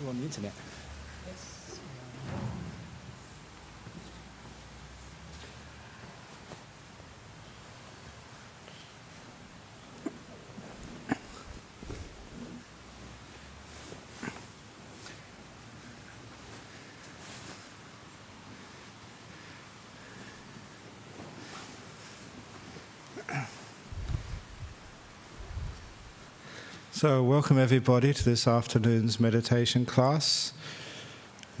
You're on the internet. Yes. So, welcome everybody to this afternoon's meditation class.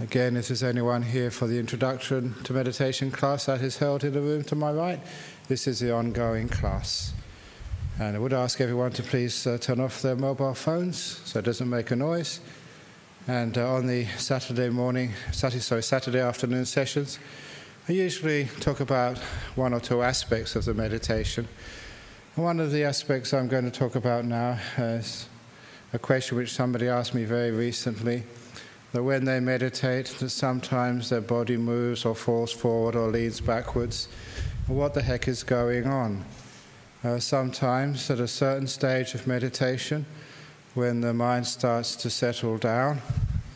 Again, if there's anyone here for the introduction to meditation class that is held in the room to my right, this is the ongoing class. And I would ask everyone to please turn off their mobile phones so it doesn't make a noise. And on the Saturday afternoon sessions, I usually talk about one or two aspects of the meditation. One of the aspects I'm going to talk about now is a question which somebody asked me very recently, that when they meditate, that sometimes their body moves or falls forward or leans backwards. What the heck is going on? Sometimes at a certain stage of meditation, when the mind starts to settle down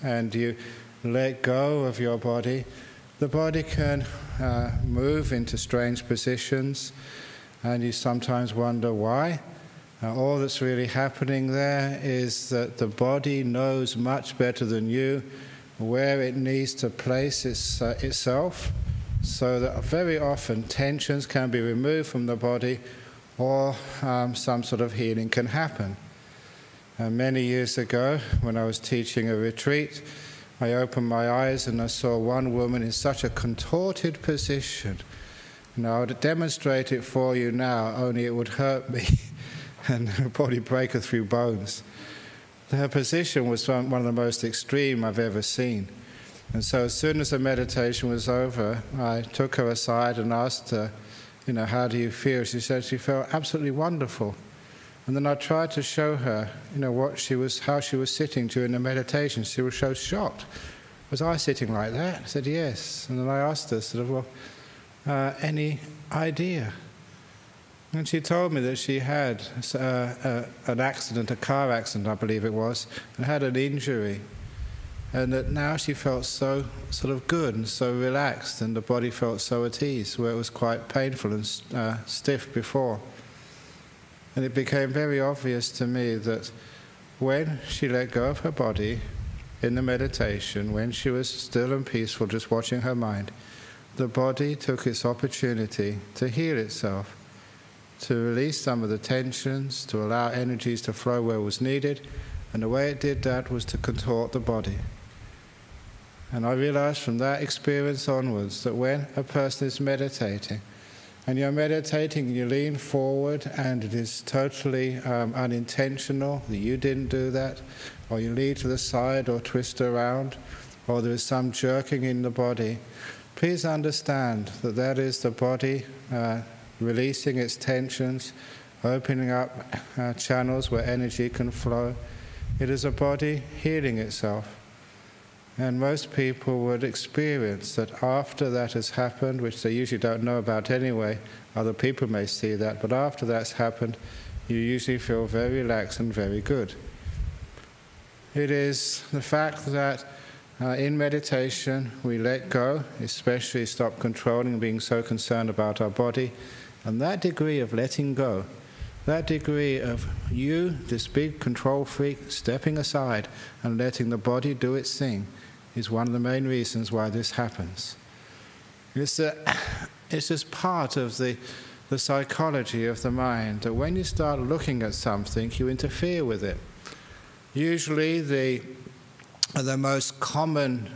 and you let go of your body, the body can move into strange positions, and you sometimes wonder why. All that's really happening there is that the body knows much better than you where it needs to place itself, so that very often tensions can be removed from the body or some sort of healing can happen. Many years ago, when I was teaching a retreat, I opened my eyes and I saw one woman in such a contorted position. Now, I would demonstrate it for you now, only it would hurt me and probably break her through bones. Her position was one of the most extreme I've ever seen. And so as soon as the meditation was over, I took her aside and asked her, how do you feel? She said she felt absolutely wonderful. And then I tried to show her, how she was sitting during the meditation. She was so shocked. Was I sitting like that? I said, yes. And then I asked her, any idea? And she told me that she had an accident, a car accident, I believe it was, and had an injury. And that now she felt so sort of good and so relaxed, and the body felt so at ease, where it was quite painful and stiff before. And it became very obvious to me that when she let go of her body in the meditation, when she was still and peaceful, just watching her mind, the body took its opportunity to heal itself, to release some of the tensions, to allow energies to flow where was needed, and the way it did that was to contort the body. And I realized from that experience onwards that when a person is meditating, and you're meditating, you lean forward, and it is totally unintentional, that you didn't do that, or you lean to the side or twist around, or there is some jerking in the body, please understand that that is the body releasing its tensions, opening up channels where energy can flow. It is a body healing itself. And most people would experience that after that has happened, which they usually don't know about anyway, other people may see that, but after that's happened, you usually feel very relaxed and very good. It is the fact that in meditation we let go, especially stop controlling and being so concerned about our body, and that degree of letting go, that degree of you, this big control freak, stepping aside and letting the body do its thing, is one of the main reasons why this happens. It's just part of the psychology of the mind, that when you start looking at something, you interfere with it. Usually the most common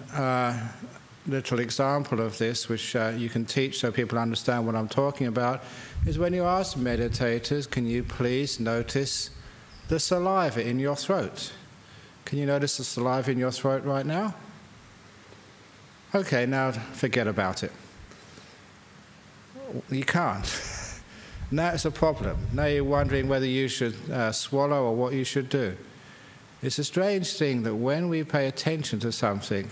little example of this, which you can teach so people understand what I'm talking about, is when you ask meditators, can you please notice the saliva in your throat? Can you notice the saliva in your throat right now? Okay, now forget about it. You can't. Now it's a problem. Now you're wondering whether you should swallow or what you should do. It's a strange thing that when we pay attention to something,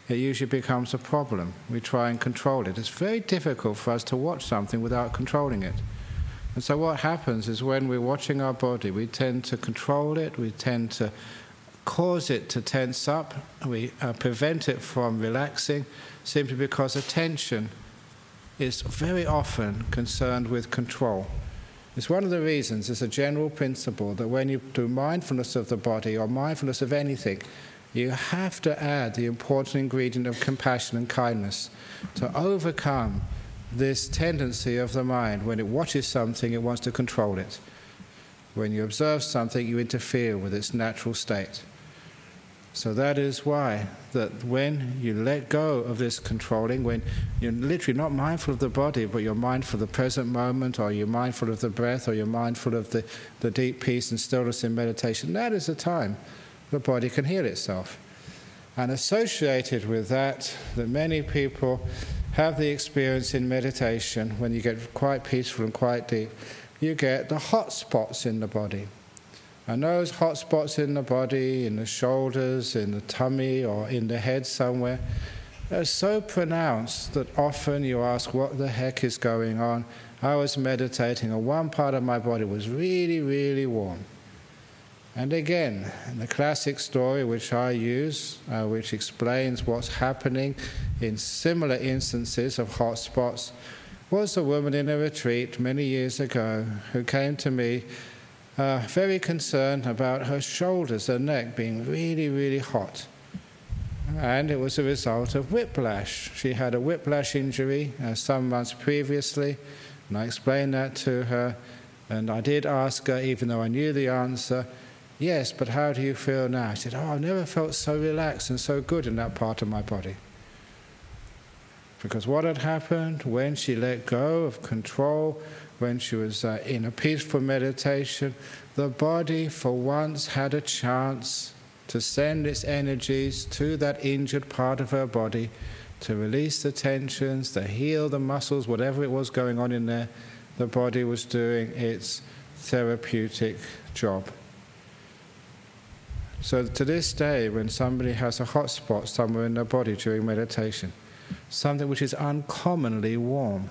it usually becomes a problem. We try and control it. It's very difficult for us to watch something without controlling it. And so what happens is when we're watching our body, we tend to control it, we tend to cause it to tense up, we prevent it from relaxing, simply because attention is very often concerned with control. It's one of the reasons, it's a general principle, that when you do mindfulness of the body or mindfulness of anything, you have to add the important ingredient of compassion and kindness to overcome this tendency of the mind. When it watches something, it wants to control it. When you observe something, you interfere with its natural state. So that is why that when you let go of this controlling, when you're literally not mindful of the body, but you're mindful of the present moment, or you're mindful of the breath, or you're mindful of the deep peace and stillness in meditation, that is the time the body can heal itself. And associated with that many people have the experience in meditation, when you get quite peaceful and quite deep, you get the hot spots in the body. And those hot spots in the body, in the shoulders, in the tummy, or in the head somewhere, are so pronounced that often you ask, what the heck is going on? I was meditating and one part of my body was really, really warm. And again, the classic story which I use, which explains what's happening in similar instances of hot spots, was a woman in a retreat many years ago who came to me very concerned about her shoulders and neck being really, really hot. And it was a result of whiplash. She had a whiplash injury some months previously, and I explained that to her. And I did ask her, even though I knew the answer, yes, but how do you feel now? She said, oh, I've never felt so relaxed and so good in that part of my body. Because what had happened when she let go of control, when she was in a peaceful meditation, the body for once had a chance to send its energies to that injured part of her body, to release the tensions, to heal the muscles, whatever it was going on in there. The body was doing its therapeutic job. So to this day, when somebody has a hot spot somewhere in their body during meditation, something which is uncommonly warm,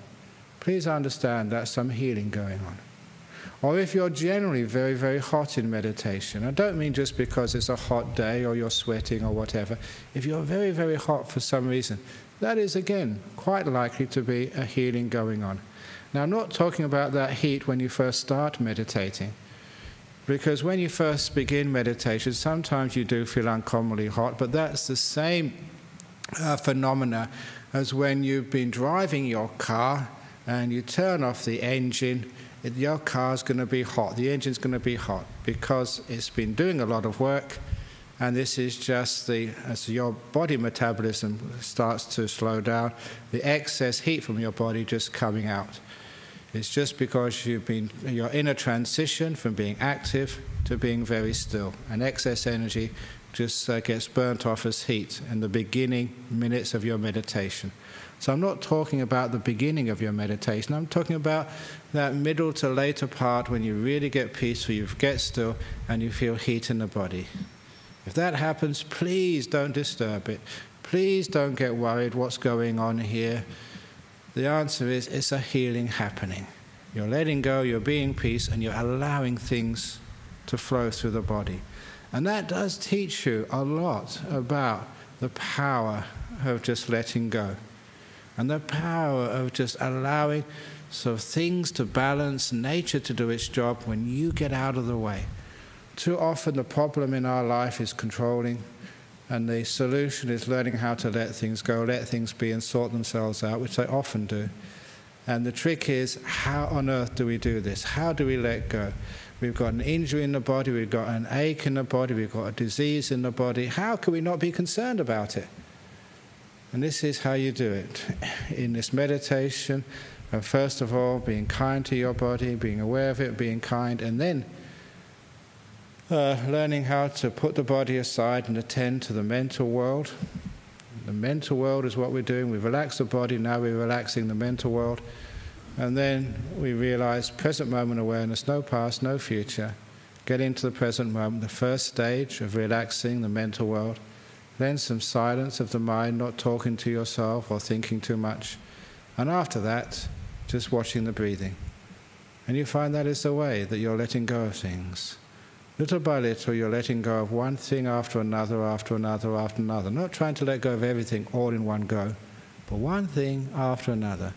please understand that's some healing going on. Or if you're generally very, very hot in meditation, I don't mean just because it's a hot day or you're sweating or whatever, if you're very, very hot for some reason, that is again quite likely to be a healing going on. Now, I'm not talking about that heat when you first start meditating, because when you first begin meditation, sometimes you do feel uncommonly hot, but that's the same phenomena as when you've been driving your car and you turn off the engine. Your car's going to be hot, the engine's going to be hot, because it's been doing a lot of work, and this is just as your body metabolism starts to slow down, the excess heat from your body just coming out. It's just because you're in a transition from being active to being very still, and excess energy just gets burnt off as heat in the beginning minutes of your meditation. So I'm not talking about the beginning of your meditation, I'm talking about that middle to later part when you really get peaceful, you get still, and you feel heat in the body. If that happens, please don't disturb it. Please don't get worried what's going on here. The answer is, it's a healing happening. You're letting go, you're being peace, and you're allowing things to flow through the body. And that does teach you a lot about the power of just letting go, and the power of just allowing things to balance, nature to do its job when you get out of the way. Too often the problem in our life is controlling, and the solution is learning how to let things go, let things be, and sort themselves out, which they often do. And the trick is, how on earth do we do this? How do we let go? We've got an injury in the body, we've got an ache in the body, we've got a disease in the body. How can we not be concerned about it? And this is how you do it. In this meditation, first of all, being kind to your body, being aware of it, being kind, and then learning how to put the body aside and attend to the mental world. The mental world is what we're doing. We've relaxed the body, now we're relaxing the mental world. And then we realize present moment awareness, no past, no future. Get into the present moment, the first stage of relaxing the mental world. Then some silence of the mind, not talking to yourself or thinking too much. And after that, just watching the breathing. And you find that is the way that you're letting go of things. Little by little, you're letting go of one thing after another, after another, after another. Not trying to let go of everything all in one go, but one thing after another.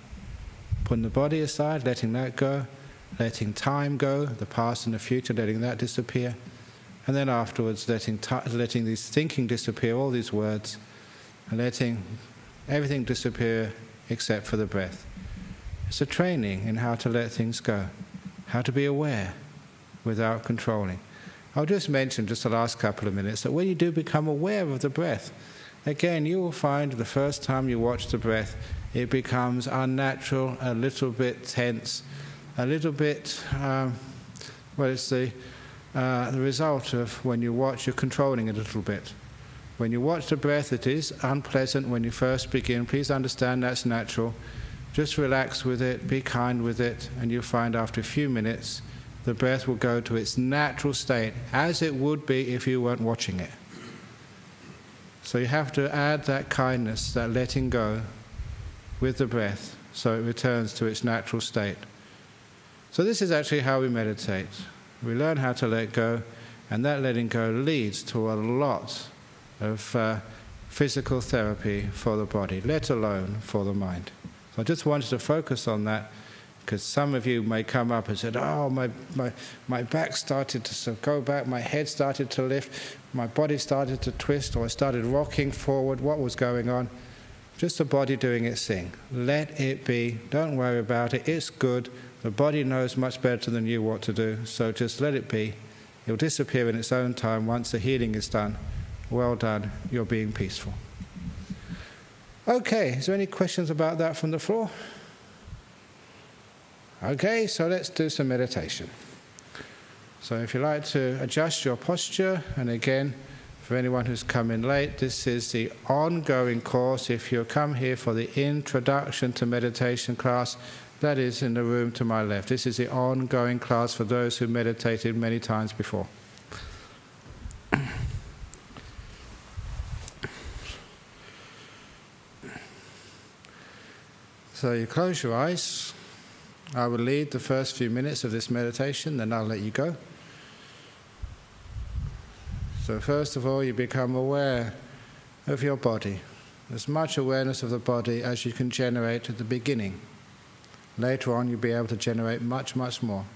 Putting the body aside, letting that go, letting time go, the past and the future, letting that disappear, and then afterwards letting this thinking disappear, all these words, and letting everything disappear except for the breath. It's a training in how to let things go, how to be aware without controlling. I'll just mention, just the last couple of minutes, that when you do become aware of the breath, again, you will find the first time you watch the breath, it becomes unnatural, a little bit tense, a little bit, it's the result of when you watch, you're controlling it a little bit. When you watch the breath, it is unpleasant when you first begin. Please understand that's natural. Just relax with it, be kind with it, and you'll find after a few minutes, the breath will go to its natural state, as it would be if you weren't watching it. So you have to add that kindness, that letting go with the breath, so it returns to its natural state. So this is actually how we meditate. We learn how to let go, and that letting go leads to a lot of physical therapy for the body, let alone for the mind. So I just wanted to focus on that, because some of you may come up and said, oh, my back started to go back, my head started to lift, my body started to twist, or I started rocking forward. What was going on? Just the body doing its thing. Let it be. Don't worry about it. It's good. The body knows much better than you what to do, so just let it be. It'll disappear in its own time once the healing is done. Well done. You're being peaceful. Okay, is there any questions about that from the floor? Okay, so let's do some meditation. So if you like to adjust your posture, and again, for anyone who's come in late, this is the ongoing course. If you come here for the introduction to meditation class, that is in the room to my left. This is the ongoing class for those who meditated many times before. So you close your eyes. I will lead the first few minutes of this meditation, then I'll let you go. So first of all, you become aware of your body. As much awareness of the body as you can generate at the beginning. Later on, you'll be able to generate much, much more.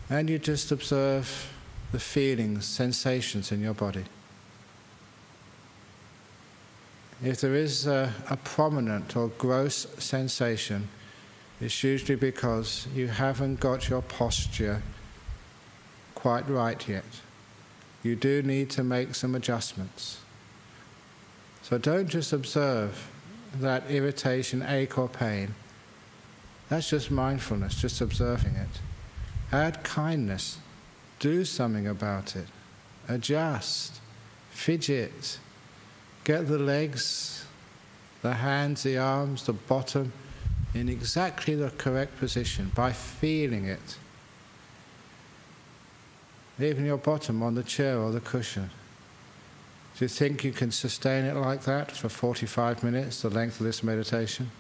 And you just observe the feelings, sensations in your body. If there is a prominent or gross sensation, it's usually because you haven't got your posture quite right yet. You do need to make some adjustments. So don't just observe that irritation, ache or pain. That's just mindfulness, just observing it. Add kindness. Do something about it. Adjust. Fidget. Get the legs, the hands, the arms, the bottom in exactly the correct position by feeling it. Even your bottom on the chair or the cushion. Do you think you can sustain it like that for 45 minutes, the length of this meditation?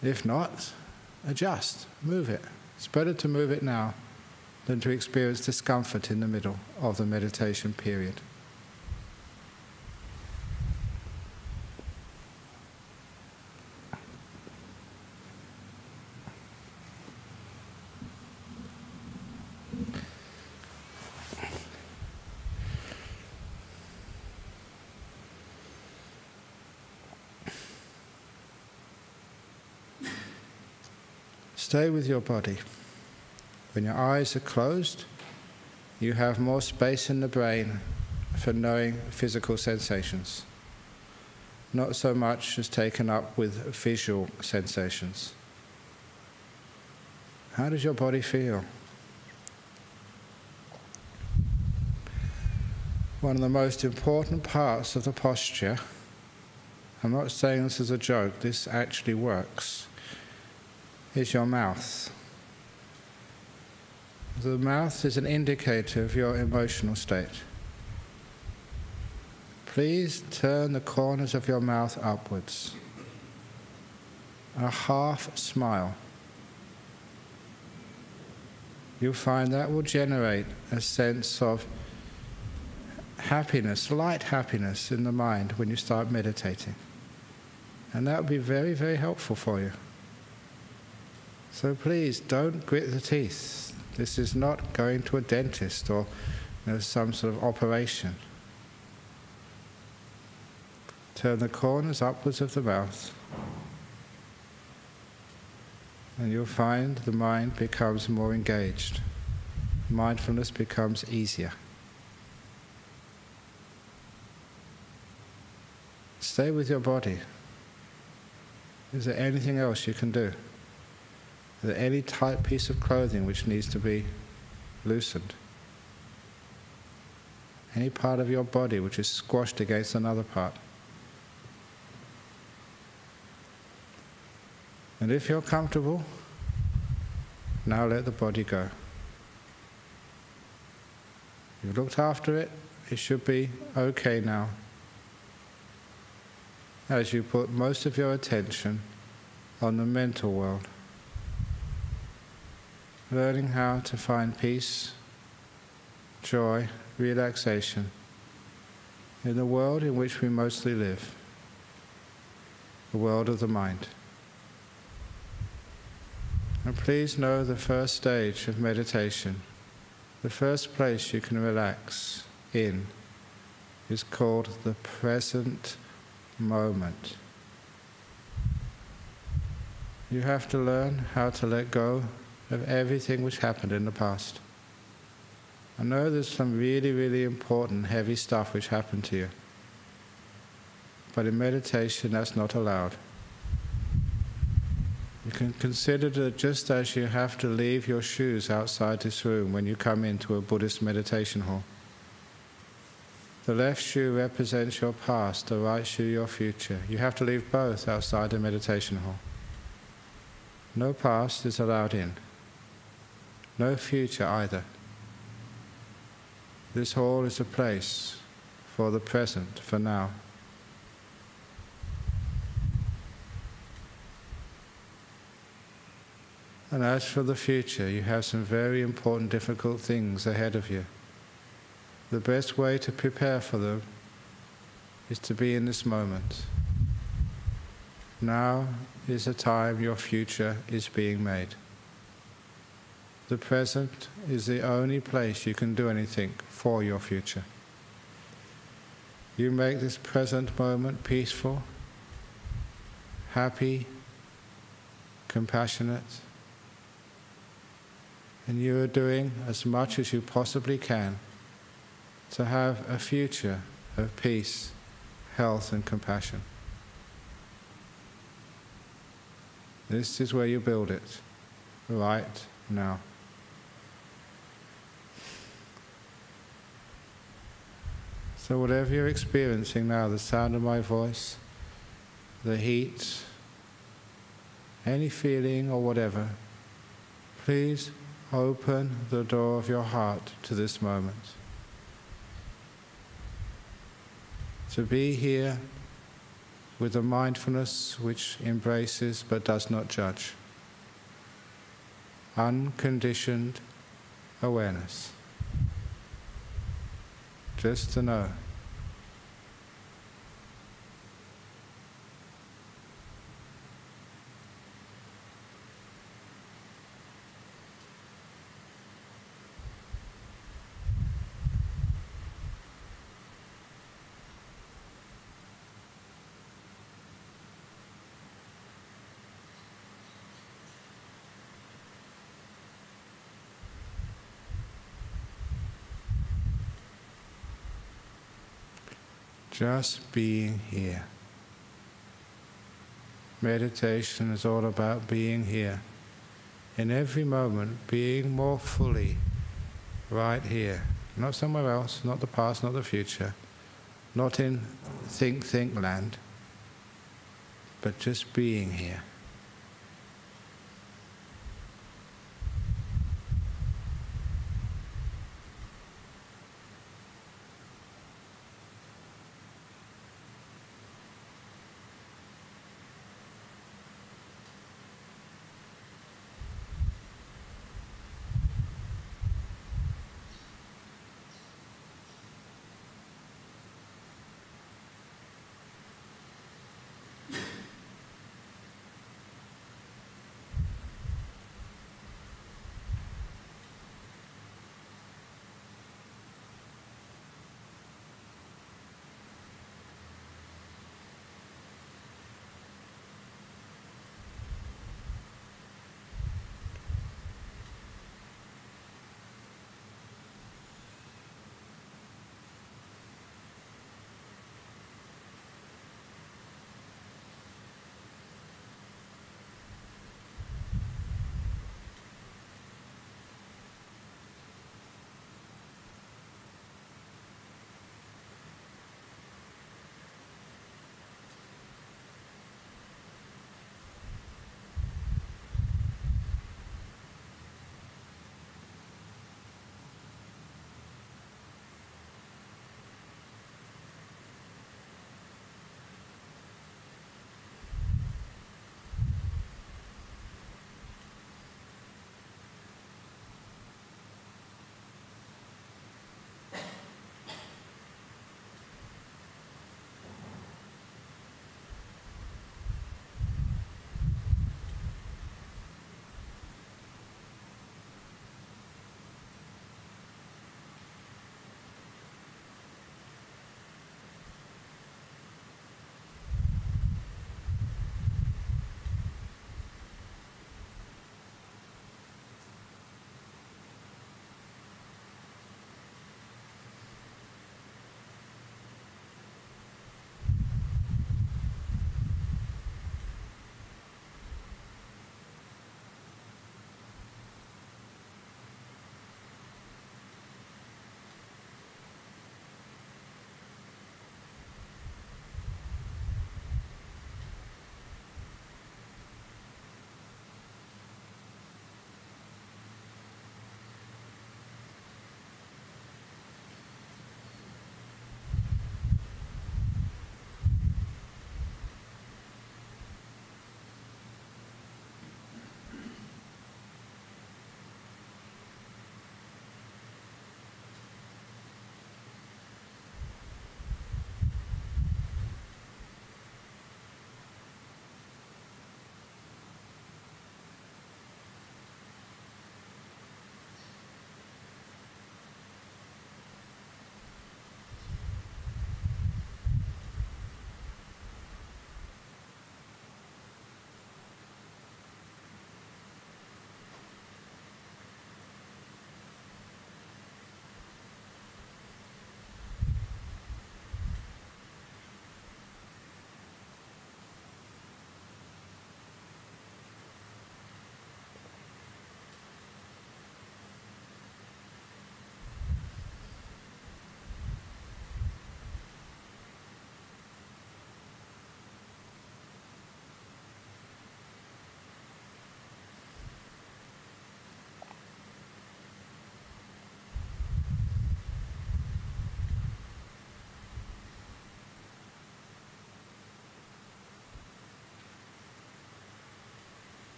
If not, adjust, move it. It's better to move it now than to experience discomfort in the middle of the meditation period. Stay with your body. When your eyes are closed, you have more space in the brain for knowing physical sensations. Not so much as taken up with visual sensations. How does your body feel? One of the most important parts of the posture, I'm not saying this as a joke, this actually works, is your mouth. The mouth is an indicator of your emotional state. Please turn the corners of your mouth upwards. a half smile. You'll find that will generate a sense of happiness, light happiness in the mind when you start meditating. And that will be very, very helpful for you. So please don't grit the teeth. This is not going to a dentist or some sort of operation. Turn the corners upwards of the mouth, and you'll find the mind becomes more engaged. Mindfulness becomes easier. Stay with your body. Is there anything else you can do? Is there any tight piece of clothing which needs to be loosened? Any part of your body which is squashed against another part? And if you're comfortable, now let the body go. You've looked after it, it should be okay now. As you put most of your attention on the mental world, learning how to find peace, joy, relaxation in the world in which we mostly live, the world of the mind. And please know the first stage of meditation, the first place you can relax in, is called the present moment. You have to learn how to let go of everything which happened in the past. I know there's some really, really important, heavy stuff which happened to you, but in meditation that's not allowed. You can consider that just as you have to leave your shoes outside this room when you come into a Buddhist meditation hall. The left shoe represents your past, the right shoe your future. You have to leave both outside the meditation hall. No past is allowed in. No future either. This hall is a place for the present, for now. And as for the future, you have some very important, difficult things ahead of you. The best way to prepare for them is to be in this moment. Now is the time your future is being made. The present is the only place you can do anything for your future. You make this present moment peaceful, happy, compassionate, and you are doing as much as you possibly can to have a future of peace, health, and compassion. This is where you build it, right now. So whatever you're experiencing now, the sound of my voice, the heat, any feeling or whatever, please open the door of your heart to this moment. To be here with a mindfulness which embraces but does not judge. Unconditioned awareness. Just to know. Just being here. Meditation is all about being here. In every moment, being more fully right here. Not somewhere else, not the past, not the future. Not in think land. But just being here.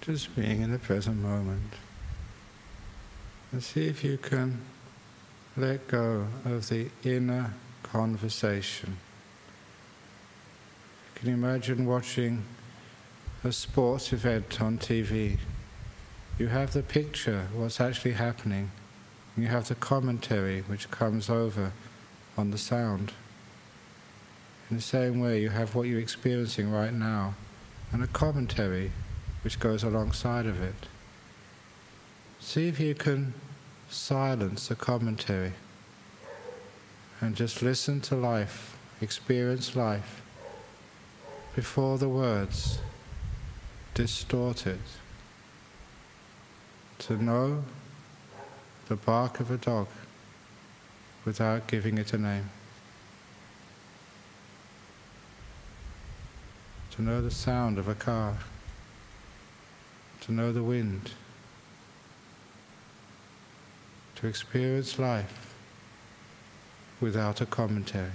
just being in the present moment. And see if you can let go of the inner conversation. You can imagine watching a sports event on TV. You have the picture, what's actually happening. You have the commentary which comes over on the sound. In the same way, you have what you're experiencing right now and a commentary which goes alongside of it. See if you can silence the commentary and just listen to life, experience life before the words distort it. To know the bark of a dog without giving it a name. To know the sound of a car. To know the wind. To experience life without a commentary.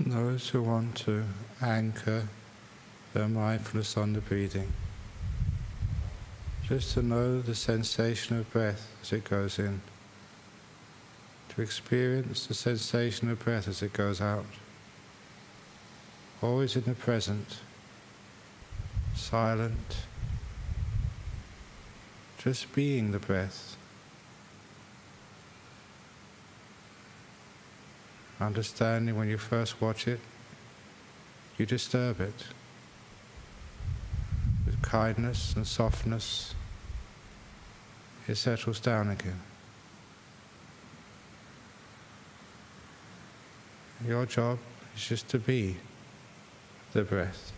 those who want to anchor their mindfulness on the breathing, just to know the sensation of breath as it goes in, to experience the sensation of breath as it goes out, always in the present, silent, just being the breath, understanding when you first watch it, you disturb it with kindness and softness. It settles down again. Your job is just to be the breath.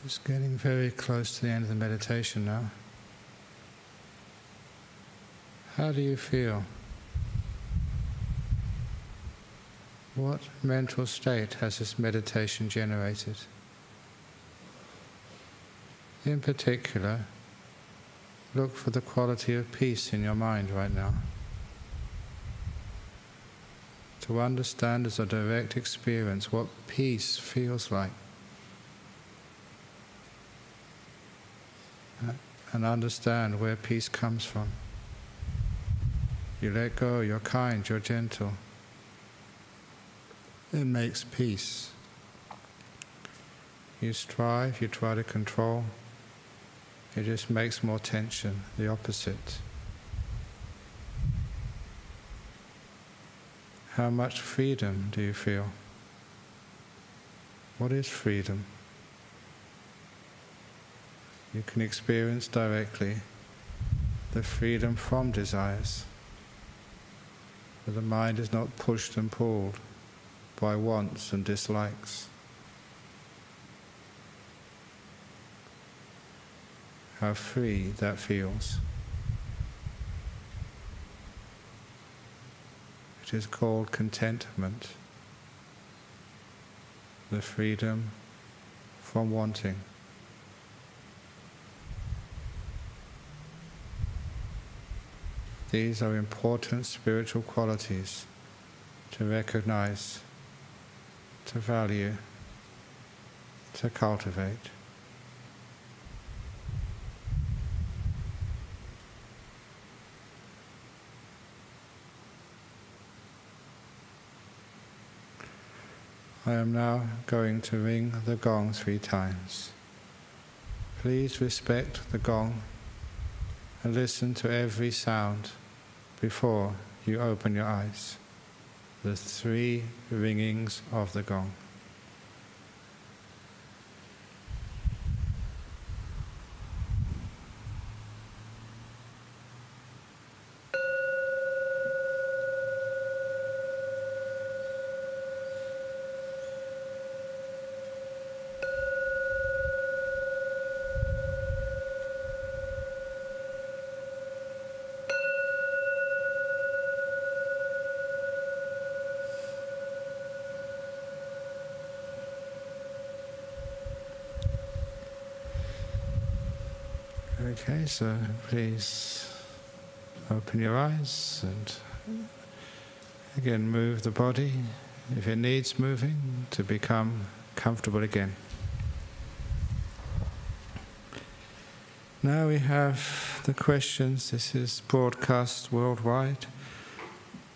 It's getting very close to the end of the meditation now. How do you feel? What mental state has this meditation generated? In particular, look for the quality of peace in your mind right now. To understand as a direct experience what peace feels like. And understand where peace comes from. You let go, you're kind, you're gentle. It makes peace. You strive, you try to control. It just makes more tension, the opposite. How much freedom do you feel? What is freedom? You can experience directly the freedom from desires. Where the mind is not pushed and pulled by wants and dislikes. How free that feels. It is called contentment, the freedom from wanting. These are important spiritual qualities to recognize, to value, to cultivate. I am now going to ring the gong 3 times. Please respect the gong and listen to every sound before you open your eyes. The 3 ringings of the gong. Okay, so please open your eyes and again move the body, if it needs moving, to become comfortable again. Now we have the questions. This is broadcast worldwide.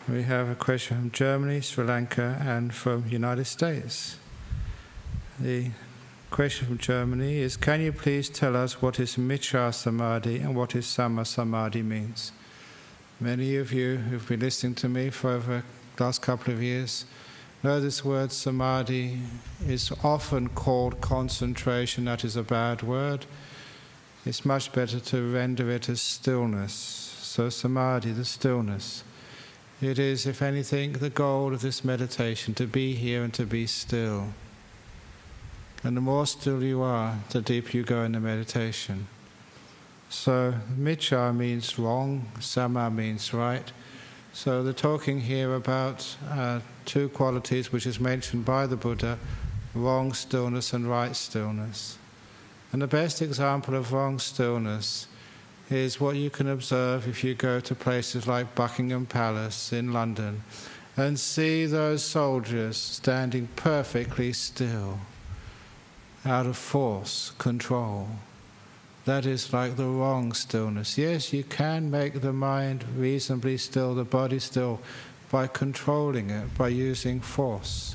We have a question from Germany, Sri Lanka, and from United States. The question from Germany is, can you please tell us what is Miccha Samadhi and what is Samma Samadhi means? Many of you who've been listening to me for over the last couple of years know this word Samadhi is often called concentration. That is a bad word. It's much better to render it as stillness. So Samadhi, the stillness. It is, if anything, the goal of this meditation, to be here and to be still. And the more still you are, the deeper you go in the meditation. So, Miccha means wrong, Samma means right. So they're talking here about 2 qualities which is mentioned by the Buddha, wrong stillness and right stillness. And the best example of wrong stillness is what you can observe if you go to places like Buckingham Palace in London and see those soldiers standing perfectly still, out of force, control. That is like the wrong stillness. Yes, you can make the mind reasonably still, the body still, by controlling it, by using force.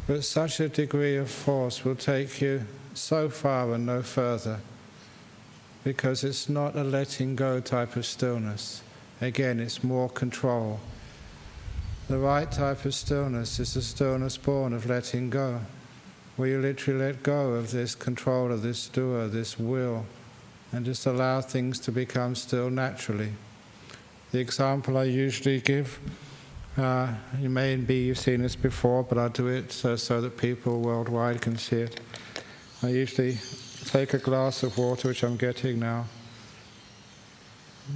But such a degree of force will take you so far and no further, because it's not a letting go type of stillness. Again, it's more control. The right type of stillness is the stillness born of letting go, where you literally let go of this controller, this doer, this will, and just allow things to become still naturally. The example I usually give, you've seen this before, but I do it so that people worldwide can see it. I usually take a glass of water, which I'm getting now.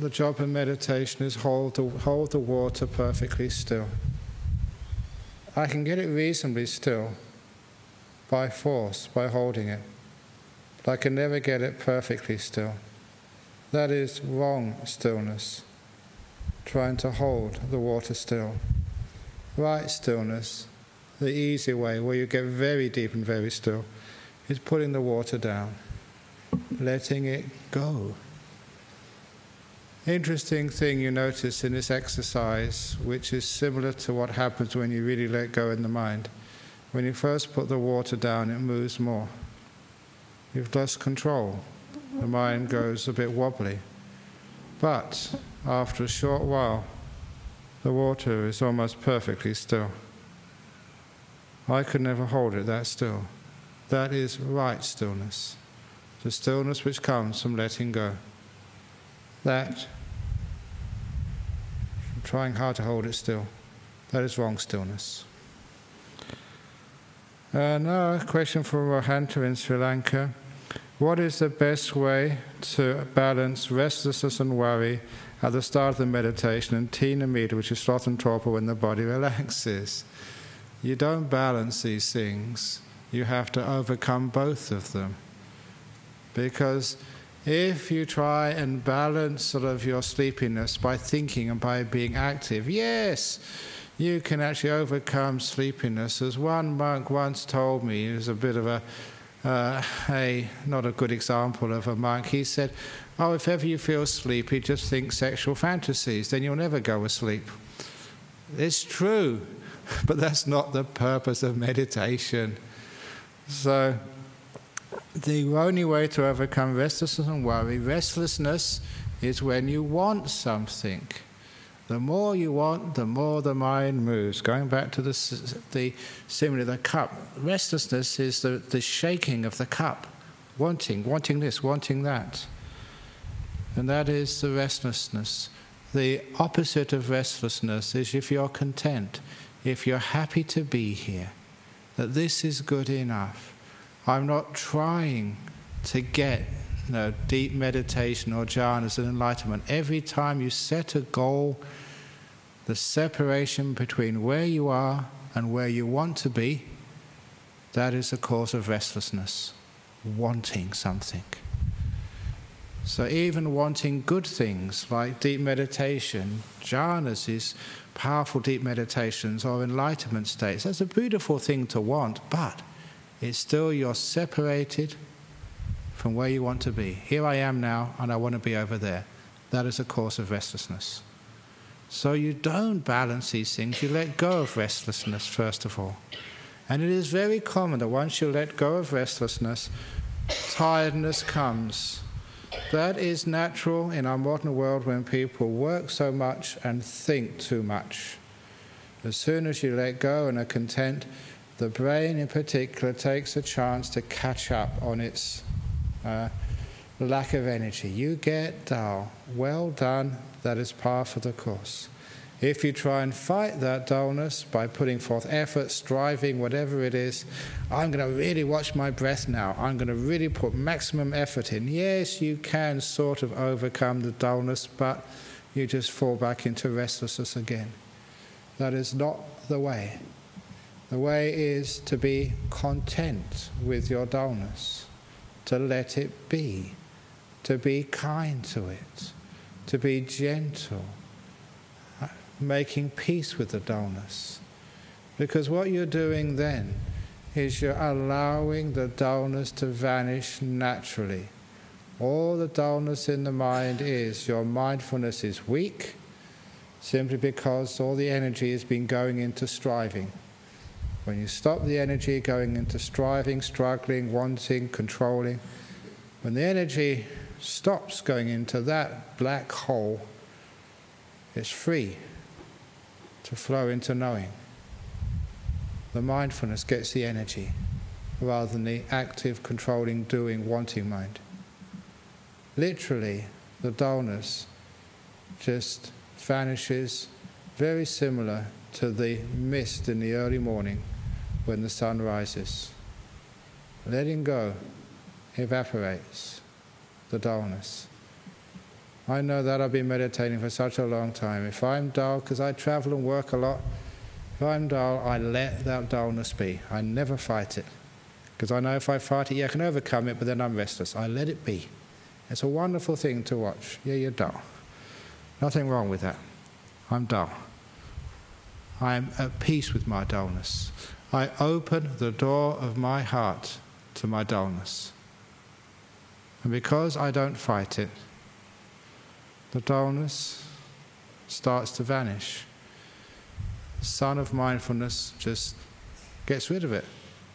The job of meditation is hold the water perfectly still. I can get it reasonably still by force, by holding it. But I can never get it perfectly still. That is wrong stillness, trying to hold the water still. Right stillness, the easy way, where you get very deep and very still, is putting the water down, letting it go. Interesting thing you notice in this exercise, which is similar to what happens when you really let go in the mind. When you first put the water down, it moves more. You've lost control. The mind goes a bit wobbly. But after a short while, the water is almost perfectly still. I could never hold it that still. That is right stillness. The stillness which comes from letting go. That, from trying hard to hold it still, that is wrong stillness. Now a question from Rohanta in Sri Lanka. What is the best way to balance restlessness and worry at the start of the meditation and tina mita, which is sloth and torpor, when the body relaxes? You don't balance these things. You have to overcome both of them. Because if you try and balance sort of your sleepiness by thinking and by being active, yes, you can actually overcome sleepiness. As one monk once told me, he was a bit of a not a good example of a monk. He said, oh, if ever you feel sleepy, just think sexual fantasies, then you'll never go asleep. It's true, but that's not the purpose of meditation. So the only way to overcome restlessness and worry, restlessness is when you want something. The more you want, the more the mind moves. Going back to the simile, the cup. Restlessness is the shaking of the cup. Wanting this, wanting that. And that is the restlessness. The opposite of restlessness is if you're content, if you're happy to be here, that this is good enough. I'm not trying to get deep meditation or jhanas and enlightenment. Every time you set a goal, the separation between where you are and where you want to be, that is the cause of restlessness, wanting something. So even wanting good things like deep meditation, jhanas is powerful deep meditations, or enlightenment states, that's a beautiful thing to want, but it's still you're separated from where you want to be. Here I am now, and I want to be over there. That is a cause of restlessness. So you don't balance these things. You let go of restlessness, first of all. And it is very common that once you let go of restlessness, tiredness comes. That is natural in our modern world when people work so much and think too much. As soon as you let go and are content, the brain in particular takes a chance to catch up on its lack of energy. You get dull. Well done, that is par for the course. If you try and fight that dullness by putting forth effort, striving, whatever it is, I'm going to really watch my breath now, I'm going to really put maximum effort in. Yes, you can sort of overcome the dullness, but you just fall back into restlessness again. That is not the way. The way is to be content with your dullness, to let it be, to be kind to it, to be gentle, making peace with the dullness. Because what you're doing then is you're allowing the dullness to vanish naturally. All the dullness in the mind is your mindfulness is weak, simply because all the energy has been going into striving. When you stop the energy going into striving, struggling, wanting, controlling, when the energy stops going into that black hole, it's free to flow into knowing. The mindfulness gets the energy rather than the active, controlling, doing, wanting mind. Literally, the dullness just vanishes, very similar to the mist in the early morning when the sun rises. letting go evaporates the dullness. I know that I've been meditating for such a long time. If I'm dull, because I travel and work a lot, if I'm dull, I let that dullness be. I never fight it. Because I know if I fight it, yeah, I can overcome it, but then I'm restless. I let it be. It's a wonderful thing to watch. Yeah, you're dull. Nothing wrong with that. I'm dull. I'm at peace with my dullness. I open the door of my heart to my dullness. And because I don't fight it, the dullness starts to vanish. The sun of mindfulness just gets rid of it.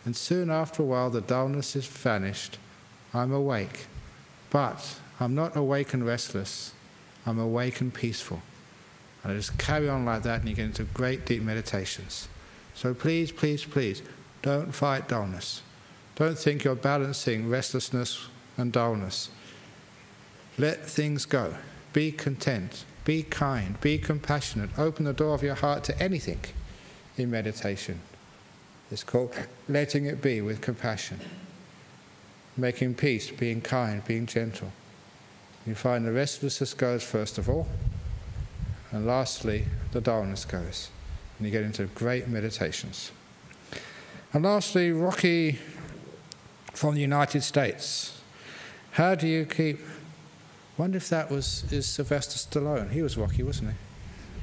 And soon after a while, the dullness is vanished. I'm awake. But I'm not awake and restless. I'm awake and peaceful. And I just carry on like that, and you get into great deep meditations. So please, please, please, don't fight dullness. Don't think you're balancing restlessness and dullness. Let things go. Be content. Be kind. Be compassionate. Open the door of your heart to anything in meditation. It's called letting it be with compassion. Making peace, being kind, being gentle. You find the restlessness goes first of all, and lastly, the dullness goes. And you get into great meditations. And lastly, Rocky from the United States. How do you keep... wonder if that is Sylvester Stallone. He was Rocky, wasn't he?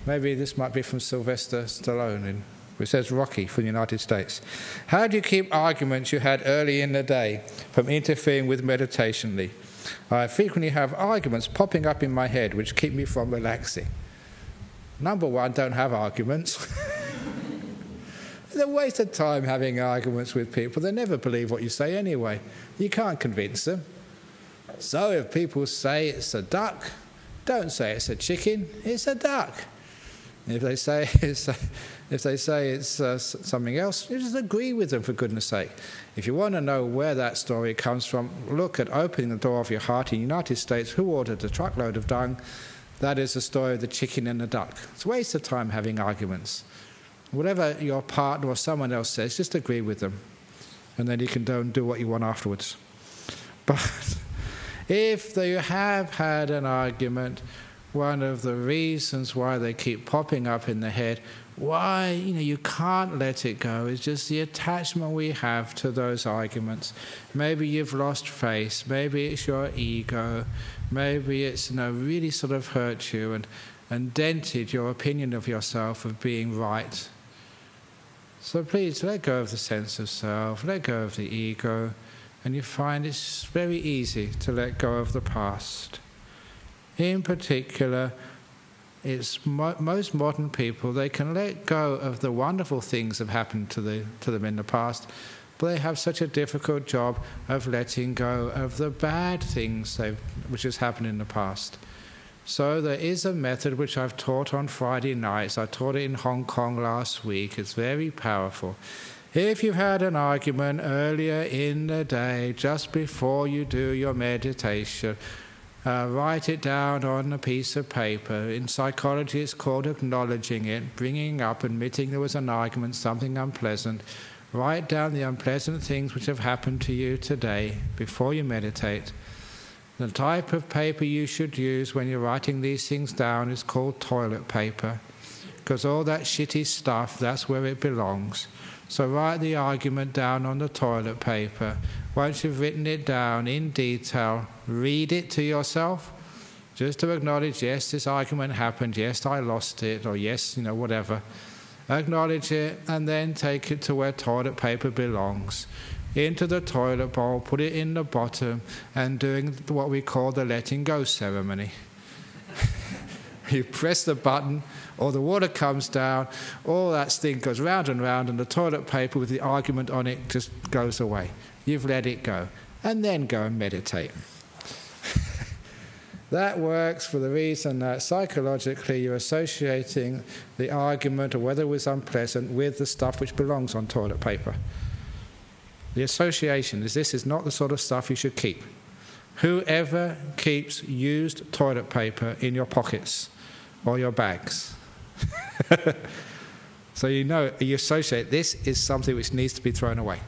Maybe this might be from Sylvester Stallone, it says Rocky from the United States. How do you keep arguments you had early in the day from interfering with meditationally? I frequently have arguments popping up in my head which keep me from relaxing. Number one, don't have arguments. It's a waste of time having arguments with people. They never believe what you say anyway. You can't convince them. So if people say it's a duck, don't say it's a chicken, it's a duck. If they say it's something else, you just agree with them, for goodness sake. If you want to know where that story comes from, look at opening the door of your heart in the United States. Who ordered a truckload of dung? That is the story of the chicken and the duck. It's a waste of time having arguments. Whatever your partner or someone else says, just agree with them. And then you can go and do what you want afterwards. But if you have had an argument, one of the reasons why they keep popping up in the head, why you can't let it go, is just the attachment we have to those arguments. Maybe you've lost faith, maybe it's your ego, maybe it's really sort of hurt you and dented your opinion of yourself of being right. So please let go of the sense of self, let go of the ego, and you find it's very easy to let go of the past. In particular, it's most modern people, they can let go of the wonderful things that have happened to them in the past, but they have such a difficult job of letting go of the bad things which has happened in the past. So there is a method which I've taught on Friday nights. I taught it in Hong Kong last week. It's very powerful. If you've had an argument earlier in the day, just before you do your meditation, write it down on a piece of paper. In psychology, it's called acknowledging it, bringing up, admitting there was an argument, something unpleasant. Write down the unpleasant things which have happened to you today before you meditate. The type of paper you should use when you're writing these things down is called toilet paper, because all that shitty stuff, that's where it belongs. So write the argument down on the toilet paper. Once you've written it down in detail, read it to yourself, just to acknowledge, yes, this argument happened, yes, I lost it, or yes, whatever. Acknowledge it, and then take it to where toilet paper belongs. Into the toilet bowl, put it in the bottom, and doing what we call the letting go ceremony. You press the button, or the water comes down, all that thing goes round and round, and the toilet paper with the argument on it just goes away. You've let it go. And then go and meditate. That works for the reason that psychologically you're associating the argument, or whether it was unpleasant, with the stuff which belongs on toilet paper. The association is this is not the sort of stuff you should keep. Whoever keeps used toilet paper in your pockets or your bags, so you associate this is something which needs to be thrown away.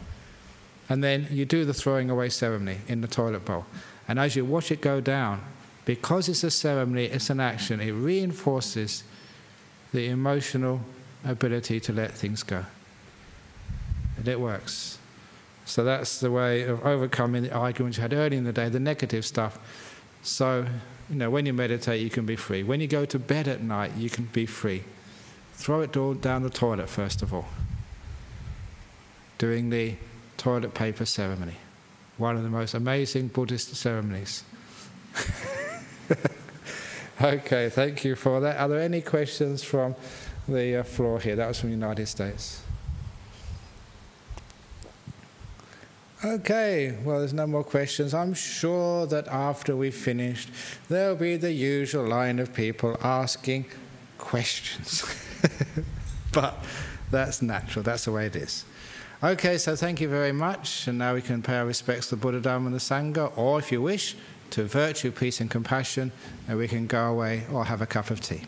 And then you do the throwing away ceremony in the toilet bowl. And as you watch it go down, because it's a ceremony, it's an action, it reinforces the emotional ability to let things go. And it works. So that's the way of overcoming the arguments you had early in the day, the negative stuff. So, when you meditate, you can be free. When you go to bed at night, you can be free. Throw it all down the toilet, first of all. Doing the toilet paper ceremony. One of the most amazing Buddhist ceremonies. Okay, thank you for that. Are there any questions from the floor here? That was from the United States. Okay, well, there's no more questions. I'm sure that after we've finished, there'll be the usual line of people asking questions. But that's natural, that's the way it is. Okay, so thank you very much, and now we can pay our respects to the Buddha, Dharma and the Sangha, or if you wish, to virtue, peace and compassion, and we can go away or have a cup of tea.